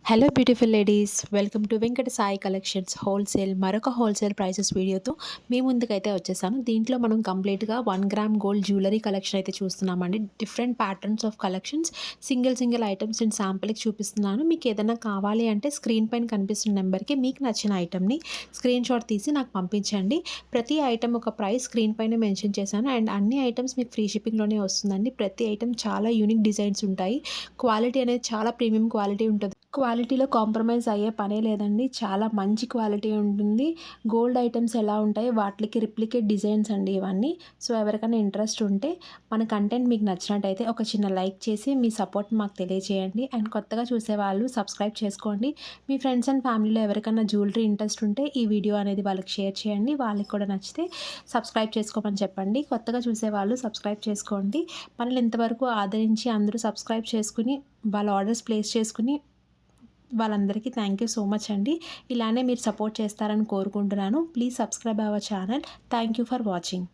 Hello beautiful ladies, welcome to Venkata Sai collections wholesale మరొక wholesale prices వీడియోతో మీ ముందుకైతే వచ్చేసాను. దీంట్లో మనం కంప్లీట్గా 1 గ్రామ్ గోల్డ్ జ్యువెలరీ కలెక్షన్ అయితే చూస్తున్నామండి. Different patterns of collections, single items నేను శాంపుల్కి చూపిస్తున్నాను. మీకు ఏదైనా కావాలి అంటే స్క్రీన్ పైన కనిపిస్తున్న నెంబర్కి మీకు నచ్చిన ఐటమ్ని స్క్రీన్ షాట్ తీసి నాకు పంపించండి. ప్రతి ఐటమ్ ఒక ప్రైస్ స్క్రీన్ పైన మెన్షన్ చేశాను అండ్ అన్ని ఐటమ్స్ మీకు ఫ్రీ షిప్పింగ్లోనే వస్తుందండి. ప్రతి ఐటమ్ చాలా యూనిక్ డిజైన్స్ ఉంటాయి. క్వాలిటీ అనేది చాలా ప్రీమియం క్వాలిటీ ఉంటుంది. క్వాలిటీలో కాంప్రమైజ్ అయ్యే పనే లేదండి. చాలా మంచి క్వాలిటీ ఉంటుంది. గోల్డ్ ఐటమ్స్ ఎలా ఉంటాయో వాటికి రిప్లికేట్ డిజైన్స్ అండి ఇవన్నీ. సో ఎవరికైనా ఇంట్రెస్ట్ ఉంటే మన కంటెంట్ మీకు నచ్చినట్టయితే ఒక చిన్న లైక్ చేసి మీ సపోర్ట్ మాకు తెలియజేయండి. అండ్ కొత్తగా చూసేవాళ్ళు సబ్స్క్రైబ్ చేసుకోండి. మీ ఫ్రెండ్స్ అండ్ ఫ్యామిలీలో ఎవరికైనా జ్యువెలరీ ఇంట్రెస్ట్ ఉంటే ఈ వీడియో అనేది వాళ్ళకి షేర్ చేయండి. వాళ్ళకి కూడా నచ్చితే సబ్స్క్రైబ్ చేసుకోమని చెప్పండి. కొత్తగా చూసేవాళ్ళు సబ్స్క్రైబ్ చేసుకోండి. మనల్ని ఇంతవరకు ఆదరించి అందరూ సబ్స్క్రైబ్ చేసుకుని వాళ్ళ ఆర్డర్స్ ప్లేస్ చేసుకుని వాళ్ళందరికీ థ్యాంక్ యూ సో మచ్ అండి. ఇలానే మీరు సపోర్ట్ చేస్తారని కోరుకుంటున్నాను. Please subscribe our channel. Thank you for watching.